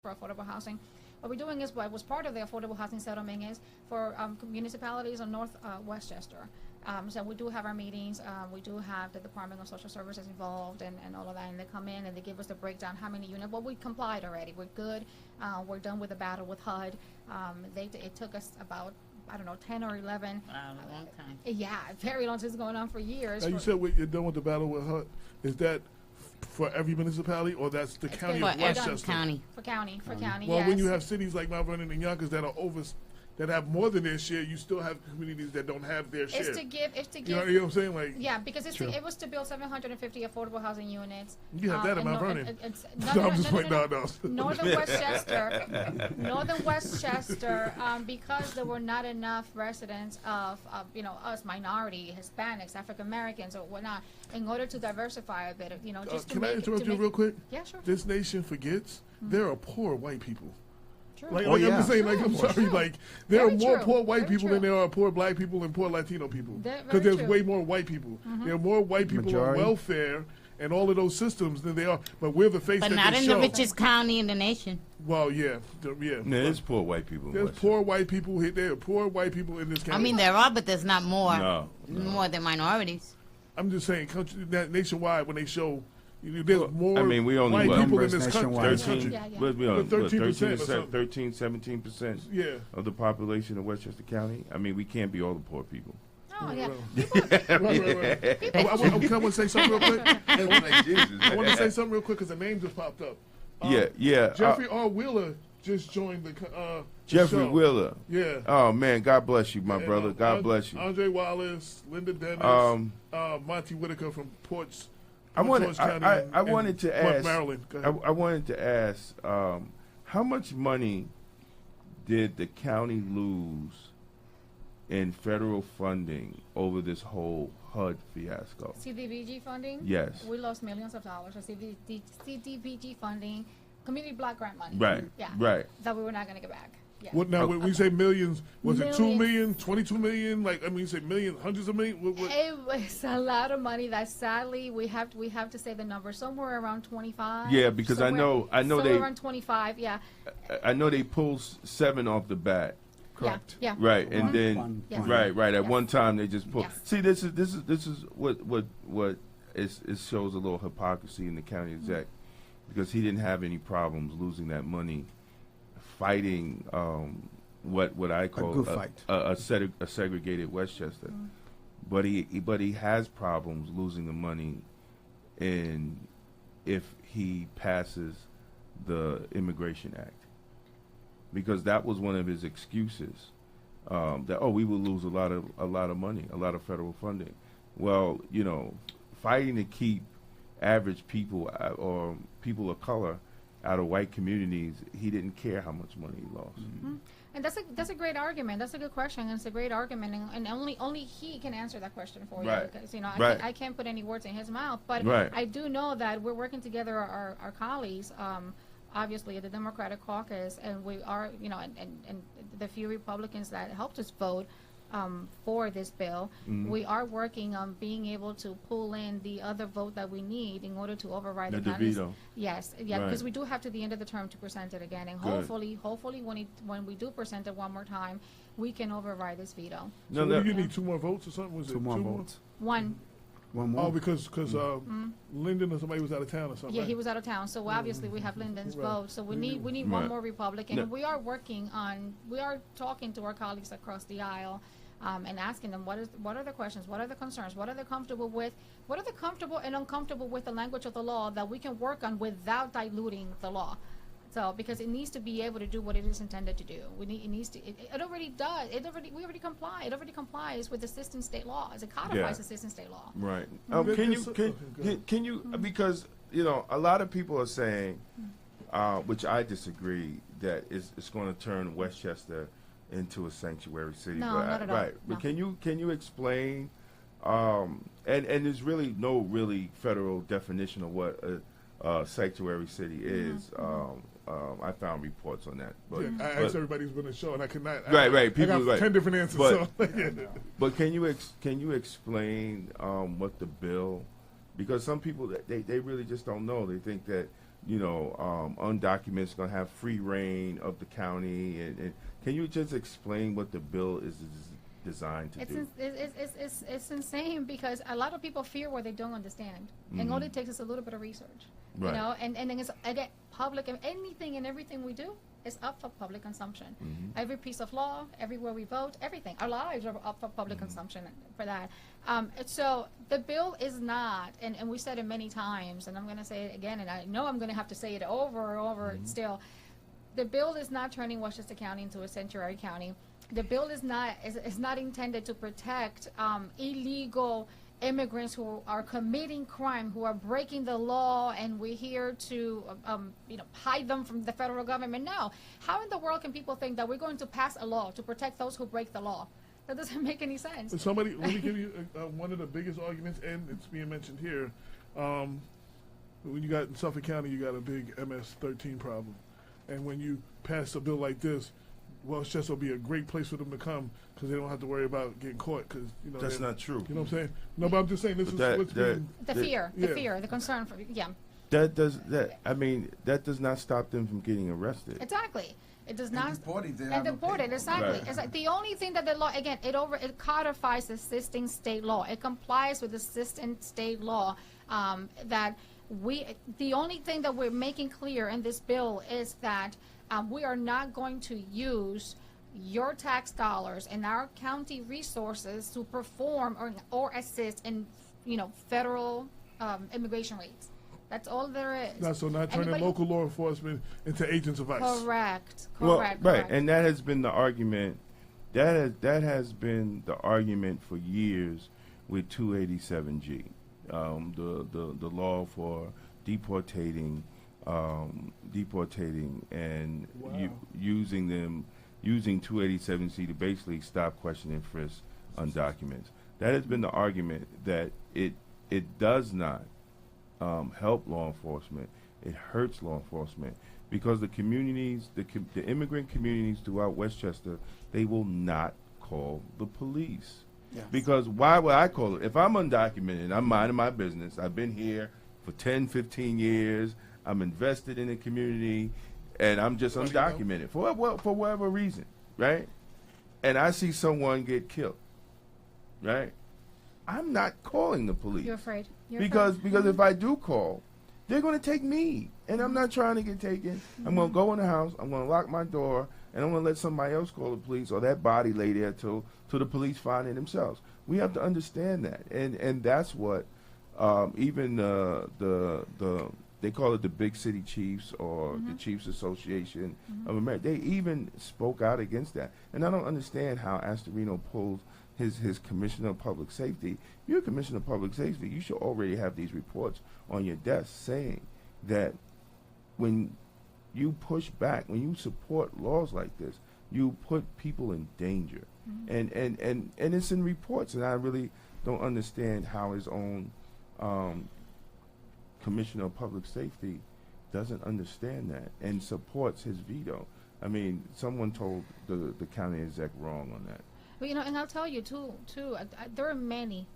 for affordable housing. What we're doing is what was part of the affordable housing settlement is for municipalities on North Westchester. So we do have our meetings. We do have the Department of Social Services involved and all of that. And they come in and they give us the breakdown, how many units. Well, we complied already. We're good. We're done with the battle with HUD. It took us about, I don't know, 10 or 11. Wow, a long time. Yeah, very long. It's going on for years. Now, you said you're done with the battle with HUD. Is that for every municipality, or that's the county of Westchester? County. For county, Well, yes. when you have cities like Mount Vernon and Yonkers that are that have more than their share, you still have communities that don't have their share. It's to give. You know what I'm saying? Like, yeah, because it was to build 750 affordable housing units. You have that in Mount Vernon. Northern Westchester, because there were not enough residents of us, minority, Hispanics, African Americans, or whatnot, in order to diversify a bit, just Can I interrupt you real quick? Yeah, sure. This nation forgets there are poor white people. True. I'm just saying, I'm sorry, there are more poor white people than there are poor black people and poor Latino people. Because there's way more white people. There are more white people on welfare and all of those systems than they are. But we're the face that they show. But not in the richest county in the nation. Well, yeah. There's poor white people. There's poor white people here. There are poor white people in this county. I mean, there are, but there's not more. More than minorities. I'm just saying, nationwide, when they show... There's more we only white people in this country. 13%, 17% of the population of Westchester County. I mean, we can't be all the poor people. Oh, yeah. I want to say something real quick. I want to say something real quick because the name just popped up. Jeffrey R. Wheeler just joined the Jeffrey show. Wheeler. Yeah. Oh, man. God bless you, my brother. God bless you. Andre Wallace, Linda Dennis, Monty Whitaker from Ports. I wanted to ask. Maryland. I wanted to ask, how much money did the county lose in federal funding over this whole HUD fiasco? CDBG funding? Yes. We lost millions of dollars for CDBG funding, community block grant money. Right. Yeah. Right. That we were not going to get back. Yeah. What now? When we say millions, was it 2 million, 22 million? You say millions, hundreds of millions? What? It was a lot of money. That sadly we have to say the number somewhere around 25. Yeah, because I know they around 25. Yeah. I know they pulled 7 off the bat. Correct. Yeah. Right, and then right. At one time they just pulled. Yes. See, this is what it shows a little hypocrisy in the county exec, because he didn't have any problems losing that money, fighting what I call a segregated Westchester, but he has problems losing the money, if he passes the Immigration Act, because that was one of his excuses, that we will lose a lot of money, a lot of federal funding. Well, fighting to keep average people or people of color out of white communities, he didn't care how much money he lost. And that's a great argument. That's a good question. And it's a great argument, and only he can answer that question for you, because I can't put any words in his mouth. But I do know that we're working together, our colleagues, obviously at the Democratic Caucus, and we are, and the few Republicans that helped us vote for this bill. We are working on being able to pull in the other vote that we need in order to override the veto. Yes, because we do have to the end of the term to present it again, and hopefully when we do present it one more time, we can override this veto. So you need 2 more votes or something? Was 2 more votes? One. One more. Oh, because Lyndon or somebody was out of town or something. Yeah, he was out of town. So obviously we have Lyndon's vote. So we need one more Republican. And we are talking to our colleagues across the aisle, and asking them what are the questions, what are the concerns, what are they comfortable with, what are they comfortable and uncomfortable with the language of the law that we can work on without diluting the law. So, because it needs to be able to do what it is intended to do. It already does. We already comply. It already complies with assistant state law. It codifies assistant state law. Right. Can you because a lot of people are saying, which I disagree, that it's going to turn Westchester into a sanctuary city. No, not at all. Right. But can you explain? And there's really no federal definition of what a sanctuary city is. I found reports on that. But, I asked everybody who's been on the show, and I could not. Right. People I got 10 different answers. But can you explain what the bill? Because some people they really just don't know. They think that undocumented is going to have free reign of the county. And can you just explain what the bill is designed to do? It's insane because a lot of people fear what they don't understand. And all it takes is a little bit of research. Right. And then it's, again, public, and anything and everything we do is up for public consumption. Every piece of law, everywhere we vote, everything. Our lives are up for public consumption for that. So the bill is not, and we said it many times, and I'm going to say it again, and I know I'm going to have to say it over and over still. The bill is not turning Westchester County into a sanctuary county. The bill is not intended to protect illegal immigrants who are committing crime, who are breaking the law, and we're here to hide them from the federal government. No. How in the world can people think that we're going to pass a law to protect those who break the law? That doesn't make any sense. Let me give you one of the biggest arguments, and it's being mentioned here. When you got in Suffolk County, you got a big MS-13 problem. And when you pass a bill like this, Westchester will be a great place for them to come because they don't have to worry about getting caught. Because that's not true. You know what I'm saying? No, but I'm just saying this is what's being the fear, the concern for That does not stop them from getting arrested. Exactly. It does not. Deported. Exactly. Right. It's like the only thing that the law, again, it codifies existing state law. It complies with existing state law. The only thing that we're making clear in this bill is that we are not going to use your tax dollars and our county resources to perform or assist in, federal immigration raids. That's all there is. Not turning local law enforcement into agents of ICE. Correct. Right, and that has been the argument. That has been the argument for years with 287G, the law for deportating and using 287C to basically stop, question, and frisk undocumented. That has been the argument that it does not help law enforcement. It hurts law enforcement because the communities, the immigrant communities throughout Westchester, they will not call the police. Yes. Because why would I call it? If I'm undocumented, I'm minding my business. I've been here for 10, 15 years. I'm invested in the community, and I'm just undocumented for whatever reason, right? And I see someone get killed, right? I'm not calling the police. You're afraid. Because if I do call, they're going to take me, and I'm not trying to get taken. I'm going to go in the house, I'm going to lock my door, and I'm going to let somebody else call the police, or that body lay there till the police find it themselves. We have to understand that, and that's what even they call it the Big City Chiefs or the Chiefs Association of America. They even spoke out against that, and I don't understand how Astorino pulls his Commissioner of Public Safety. You're a Commissioner of Public Safety. You should already have these reports on your desk saying that when you push back, when you support laws like this, you put people in danger. And it's in reports, and I really don't understand how his own Commissioner of Public Safety doesn't understand that and supports his veto. I mean, someone told the county exec wrong on that. Well, and I'll tell you too. There are many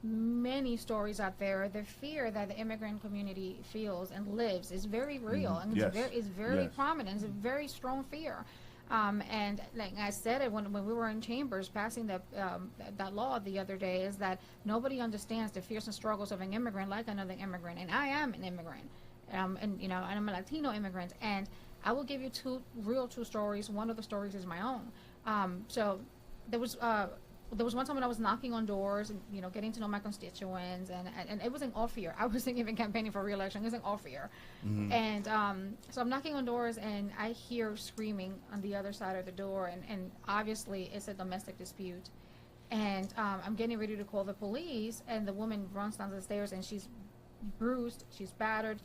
stories out there. The fear that the immigrant community feels and lives is very real, and it's very prominent. It's a very strong fear. And like I said it when we were in chambers passing that law the other day, is that nobody understands the fears and struggles of an immigrant like another immigrant. And I am an immigrant, and I'm a Latino immigrant. And I will give you two true stories. One of the stories is my own. So there was one time when I was knocking on doors and getting to know my constituents, and it wasn't all fear. I wasn't even campaigning for re-election. It wasn't all fear. And so I'm knocking on doors, and I hear screaming on the other side of the door, and obviously it's a domestic dispute. And I'm getting ready to call the police, and the woman runs down the stairs, and she's bruised, she's battered,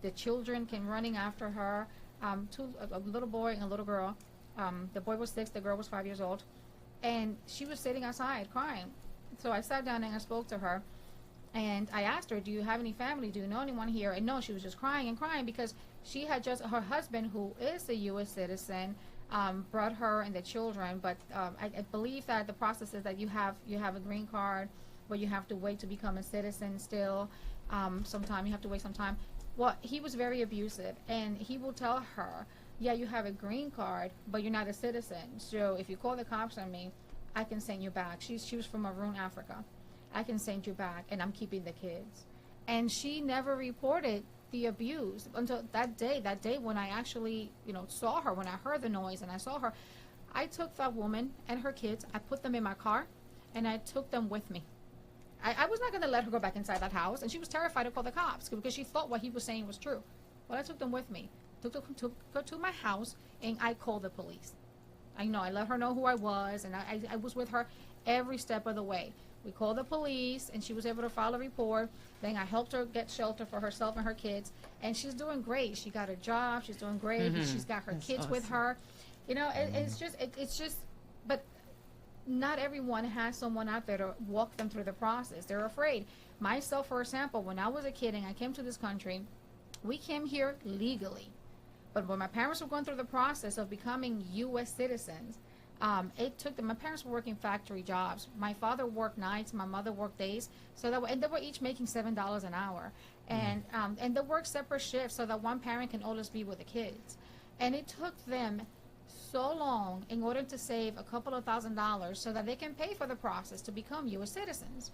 the children came running after her, a little boy and a little girl. The boy was 6, the girl was 5 years old. And she was sitting outside crying. So I sat down and I spoke to her. And I asked her, do you have any family? Do you know anyone here? And no, she was just crying and crying because she had her husband, who is a U.S. citizen, brought her and the children. But I believe that the process is that you have a green card, but you have to wait to become a citizen still. You have to wait some time. Well, he was very abusive, and he will tell her, yeah, you have a green card, but you're not a citizen. So if you call the cops on me, I can send you back. She was from Maroon, Africa. I can send you back, and I'm keeping the kids. And she never reported the abuse until that day when I actually, saw her, when I heard the noise and I saw her. I took that woman and her kids, I put them in my car, and I took them with me. I was not going to let her go back inside that house, and she was terrified to call the cops because she thought what he was saying was true. But I took them with me, took her to my house, and I called the police. I let her know who I was, and I was with her every step of the way. We called the police, and she was able to file a report. Then I helped her get shelter for herself and her kids, and she's doing great. She got a job. She's doing great. Mm-hmm. She's got her kids awesome. With her. It's just, but not everyone has someone out there to walk them through the process. They're afraid. Myself, for example, when I was a kid and I came to this country, we came here legally. But when my parents were going through the process of becoming U.S. citizens, it took them. My parents were working factory jobs. My father worked nights. My mother worked days. And they were each making $7 an hour. And they worked separate shifts so that one parent can always be with the kids. And it took them so long in order to save a couple of $1,000s so that they can pay for the process to become U.S. citizens,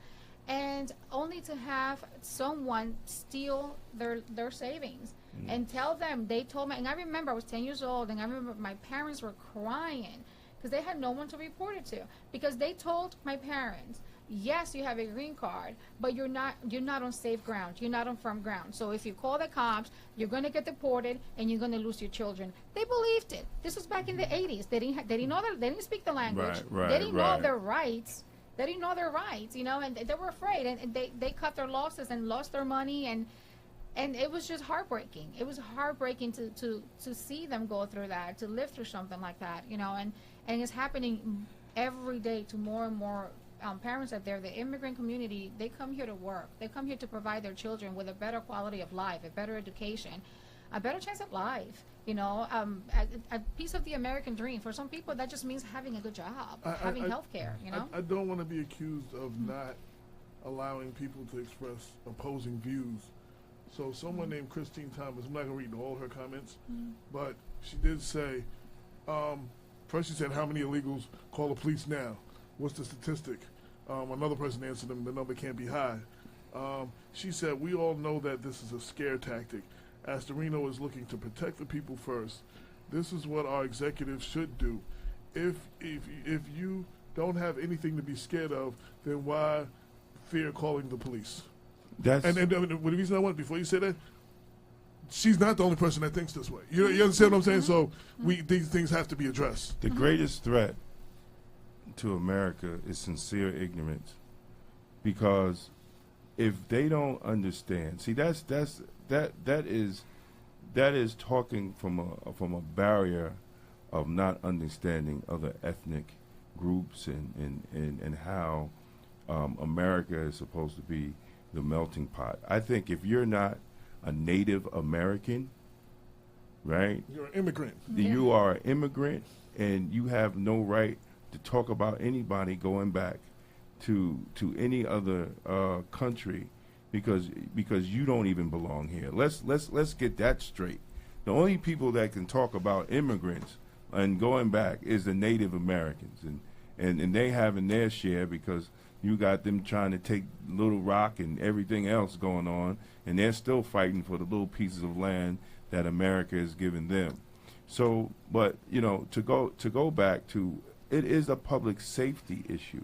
and only to have someone steal their savings and tell them. They told me, and I remember I was 10 years old, and I remember my parents were crying because they had no one to report it to, because they told my parents, yes, you have a green card, but you're not on safe ground. You're not on firm ground. So if you call the cops, you're going to get deported and you're going to lose your children. They believed it. This was back in the 80s. They didn't speak the language. They didn't know their rights. They didn't know their rights, and they were afraid, and they cut their losses and lost their money, and it was just heartbreaking. It was heartbreaking to see them go through that, to live through something like that, and it's happening every day to more and more parents out there. The immigrant community, they come here to work. They come here to provide their children with a better quality of life, a better education, a better chance at life, a piece of the American dream. For some people, that just means having a good job, having health care, I don't want to be accused of not allowing people to express opposing views. So someone named Christine Thomas, I'm not going to read all her comments, but she did say, first she said, how many illegals call the police now? What's the statistic? Another person answered them, the number can't be high. She said, we all know that this is a scare tactic. Astorino is looking to protect the people first. This is what our executives should do. If you don't have anything to be scared of, then why fear calling the police? And the reason I want, before you say that, she's not the only person that thinks this way. You understand what I'm saying? So these things have to be addressed. The greatest threat to America is sincere ignorance, because if they don't understand, see, that is talking from a barrier of not understanding other ethnic groups and how America is supposed to be the melting pot. I think if you're not a Native American, right? You're an immigrant. You are an immigrant, and you have no right to talk about anybody going back to any other country because you don't even belong here. Let's get that straight. The only people that can talk about immigrants and going back is the Native Americans, and they having their share because you got them trying to take Little Rock and everything else going on, and they're still fighting for the little pieces of land that America has given them. So, but to go back to, it is a public safety issue.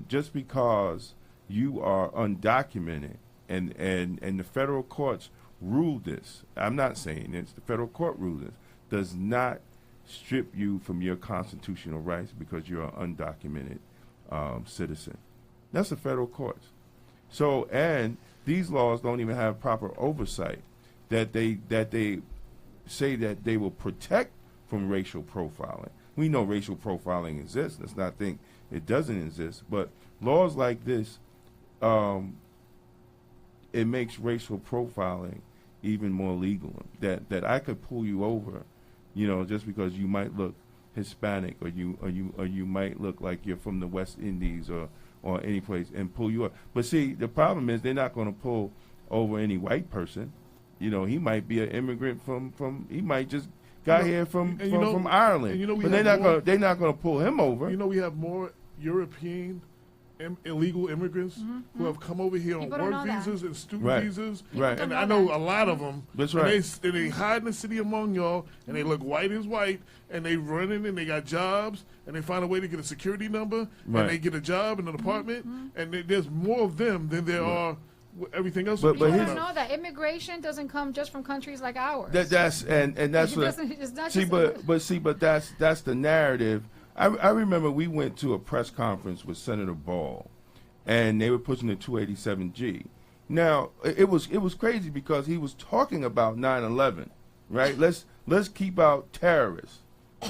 Just because you are undocumented and the federal courts ruled this, I'm not saying this, the federal court ruled this, does not strip you from your constitutional rights because you're an undocumented citizen. That's the federal courts. So, and these laws don't even have proper oversight that they say that they will protect from racial profiling. We know racial profiling exists. Let's not think it doesn't exist. But laws like this, it makes racial profiling even more legal. That I could pull you over, just because you might look Hispanic or you might look like you're from the West Indies or any place, and pull you up. But see, the problem is they're not going to pull over any white person. you know, he might be an immigrant from he might just got here from Ireland. And but they're not gonna pull him over. You know, we have more European illegal immigrants who have come over here on work visas and student visas. Right. And I know a lot of them. That's right. And they hide in the city among y'all, and they look white as white, and they running, and they got jobs, and they find a way to get a security number, and they get a job in an apartment, and there's more of them than there are everything else. But you don't know that immigration doesn't come just from countries like ours. That's what. But that's the narrative. I remember we went to a press conference with Senator Ball, and they were pushing the 287G. Now it was crazy because he was talking about 9/11, right? Let's keep out terrorists,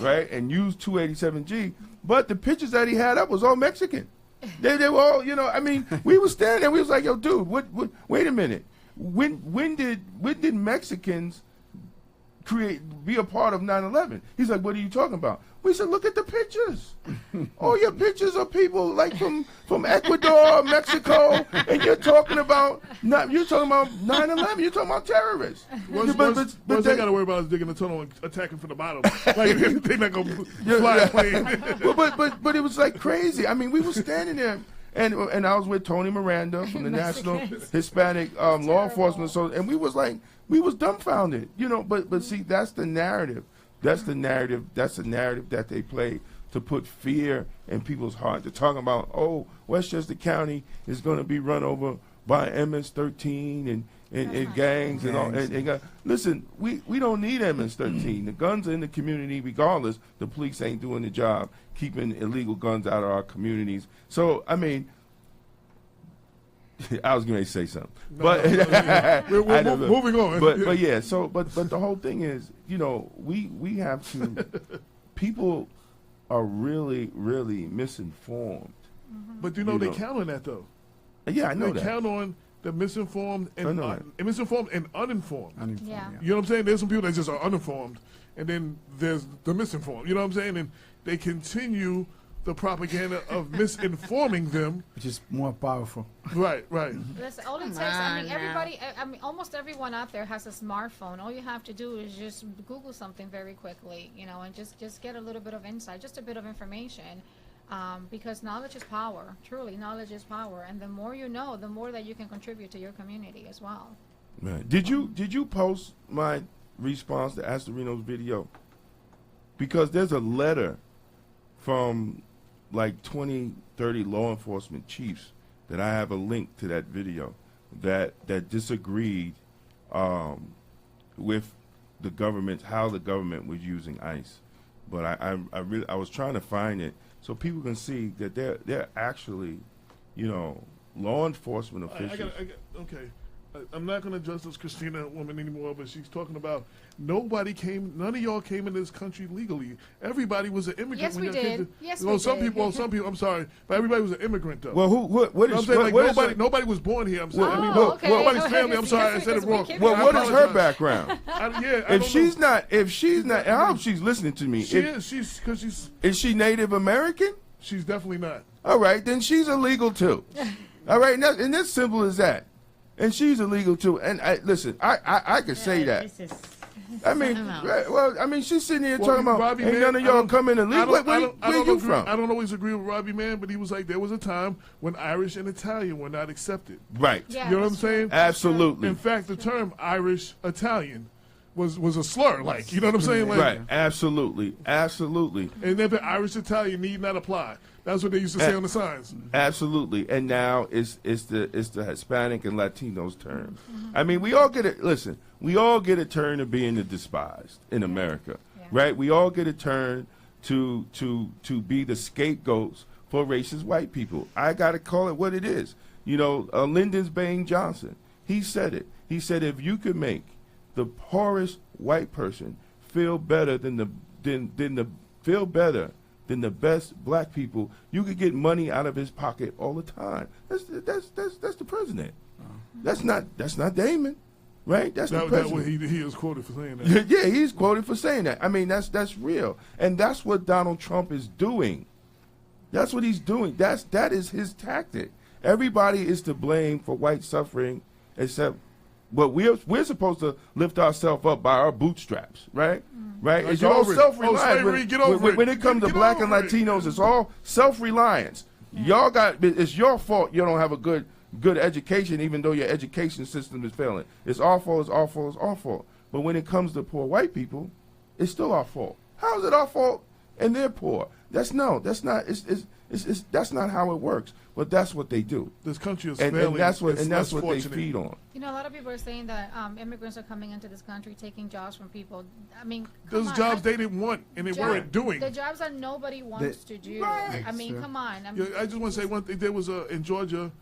right, and use 287G. But the pictures that he had up was all Mexican. They were all, you know. I mean, we were standing there. We was like, yo, dude, what? Wait a minute. When did Mexicans be a part of 9/11? He's like, what are you talking about? We said, look at the pictures. All your pictures are people like from Ecuador, Mexico, and you're talking about 9/11. You're talking about terrorists. What they got to worry about is digging the tunnel and attacking from the bottom. Like they're not gonna fly a plane. But it was like crazy. I mean, we were standing there. And I was with Tony Miranda from the National Hispanic Law Enforcement, and we was dumbfounded, you know. But see, that's the narrative. That's the narrative that they play to put fear in people's heart. They're talking about, oh, Westchester County is going to be run over by MS-13 and gangs and all. Listen, we don't need MS-13. The guns are in the community regardless. The police ain't doing the job keeping illegal guns out of our communities. So, I mean, I was going to say something, but we're moving on. But yeah, but the whole thing is, you know, we have to. People are really misinformed. But you know they count on that though. Yeah, I know that. They count on the misinformed and uninformed. Yeah. You know what I'm saying? There's some people that just are uninformed, and then there's the misinformed. You know what I'm saying? And they continue the propaganda of misinforming them, which is more powerful. Right. Listen, all it takes, almost everyone out there has a smartphone. All you have to do is just Google something very quickly, you know, and just get a little bit of insight, just a bit of information, because knowledge is power. Truly, knowledge is power, and the more you know, the more that you can contribute to your community as well. Right. Did you post my response to Astorino's video? Because there's a letter from like 20, 30 law enforcement chiefs that I have a link to that video that disagreed with the government, how the government was using ICE. But I was trying to find it so people can see that they're actually, you know, law enforcement officials. Okay. I'm not going to address this Cristina woman anymore, but she's talking about none of y'all came in this country legally. Everybody was an immigrant. Yes, when we did. Yes, we did. Some people, I'm sorry, but everybody was an immigrant, though. Well, nobody was born here, I'm sorry. Nobody's family, I'm sorry, I said it wrong. Well, what is her background? I hope she's listening to me. Is she Native American? She's definitely not. All right, then she's illegal, too. All right, and that's simple as that. And she's illegal too. And I could say that. She's sitting here talking about Robbie ain't Man, none of y'all coming illegal. Where you from? I don't always agree with Robbie Man, but he was like, there was a time when Irish and Italian were not accepted. Right. Yeah, you know what I'm saying? Absolutely. In fact, the term Irish Italian was a slur, like, you know what I'm saying? Like, right. Absolutely. And then the Irish Italian need not apply. That's what they used to say on the signs. Absolutely. And now it's the Hispanic and Latinos term. I mean, we all get it. Listen, we all get a turn of being the despised in America, right? We all get a turn to be the scapegoats for racist white people. I got to call it what it is. You know, Lyndon Baines Johnson, he said it. He said, if you could make the poorest white person feel better than the best black people, you could get money out of his pocket all the time. That's the president. That's not Damon, right? That's the president. He is quoted for saying that. Yeah, he's quoted for saying that. I mean, that's real, and that's what Donald Trump is doing. That's what he's doing. That is his tactic. Everybody is to blame for white suffering except But we're supposed to lift ourselves up by our bootstraps, right? Right? It's Get all over it. self-reliance. When it comes to black and Latinos, it's all self-reliance. Y'all it's your fault you don't have a good education, even though your education system is failing. It's our fault, it's our fault, it's our fault. But when it comes to poor white people, it's still our fault. How is it our fault and they're poor? That's not how it works. But that's what they do. This country is failing. And that's what they feed on. You know, a lot of people are saying that immigrants are coming into this country taking jobs from people. I mean, those jobs they didn't want and they weren't doing. The jobs that nobody wants to do. Right. I mean, come on. I just want to say one thing. There was in Georgia,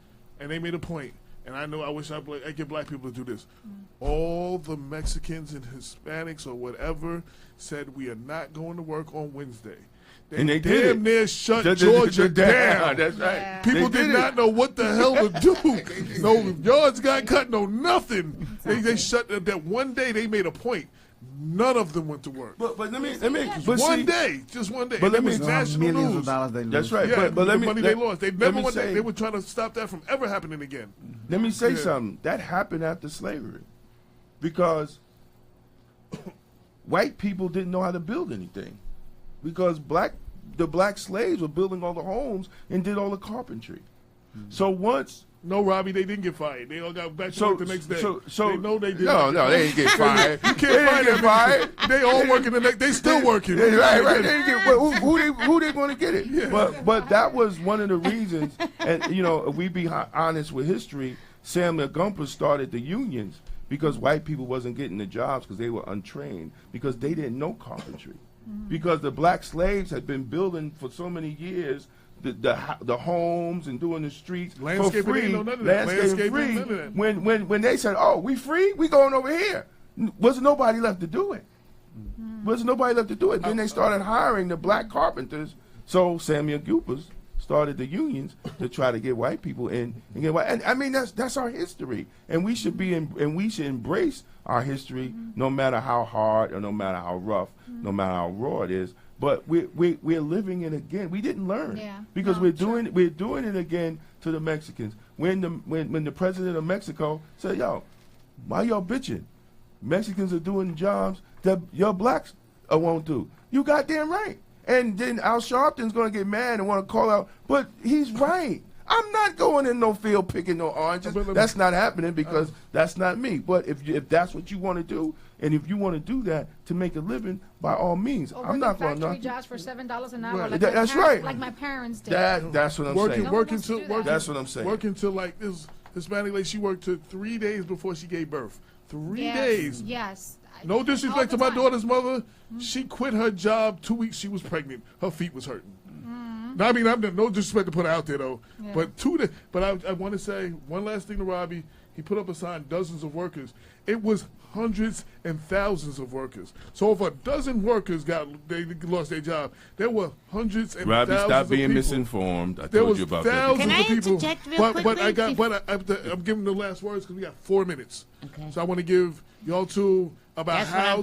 and they made a point. And I know I wish I get black people to do this. All the Mexicans and Hispanics or whatever said we are not going to work on Wednesday. And they damn near shut Georgia down. That's right. Yeah. People did not know what the hell to do. No yards got cut, no nothing. They shut that one day. They made a point. None of them went to work. But let me. Just one day. But let me. National millions news. of dollars they lose. That's right. Yeah, but let me. Money they lost. They never went. Say, they were trying to stop that from ever happening again. Let me say something. That happened after slavery, because white people didn't know how to build anything, because the black slaves were building all the homes and did all the carpentry. So once. No, Robbie, they didn't get fired. They all got back to work the next day. They know they did. No, they didn't get fired. You can't get fired. They all working the next. They still working. Right. They didn't get, who they going to get it? Yeah. But that was one of the reasons. And if we be honest with history, Samuel Gumper started the unions because white people wasn't getting the jobs because they were untrained, because they didn't know carpentry, because the black slaves had been building for so many years. The homes and doing the streets for free, landscaping free. When they said, "Oh, we free, we going over here," wasn't nobody left to do it. Then they started hiring the black carpenters. So Samuel Goupers started the unions to try to get white people in and get white. And I mean that's our history, and we should embrace our history, no matter how hard or no matter how rough, no matter how raw it is. But we're living it again. We didn't learn because we're doing it again to the Mexicans. When the president of Mexico said, "Yo, why y'all bitching? Mexicans are doing jobs that your blacks won't do." You goddamn right. And then Al Sharpton's gonna get mad and want to call out, but he's right. I'm not going in no field picking no oranges. That's not happening because that's not me. But if that's what you want to do, and if you want to do that to make a living, by all means, I'm not going to. Factory jobs for $7 an hour. Right. Like that's right. Like my parents did. That's what I'm saying. That's what I'm saying. Working till like this Hispanic lady, she worked till 3 days before she gave birth. 3 days. Yes. No disrespect to my daughter's mother. She quit her job 2 weeks. She was pregnant. Her feet was hurting. Now, I mean, I'm no disrespect to put it out there though, but 2 days. But I want to say one last thing to Robbie. He put up a sign, dozens of workers. It was hundreds and thousands of workers. So if a dozen workers they lost their job, there were hundreds and Robbie, thousands stop of being people. misinformed. I There told was you about thousands Can I of people. interject real quickly? I'm giving the last words because we got 4 minutes. Okay. So I want to give y'all two about how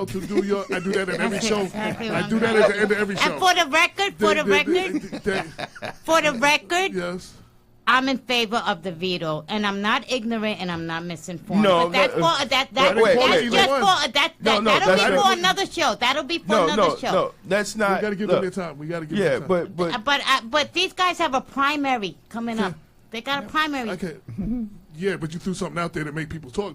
to do your. I do that at every show. I do that at the end of every show. And for the record, yes. I'm in favor of the veto, and I'm not ignorant and I'm not misinformed. No, but that'll be for another show. That'll be for another show. No, that's not. We got to give them their time. We got to give them their time. But these guys have a primary coming up. They got a primary. Okay. Yeah, but you threw something out there to make people talk.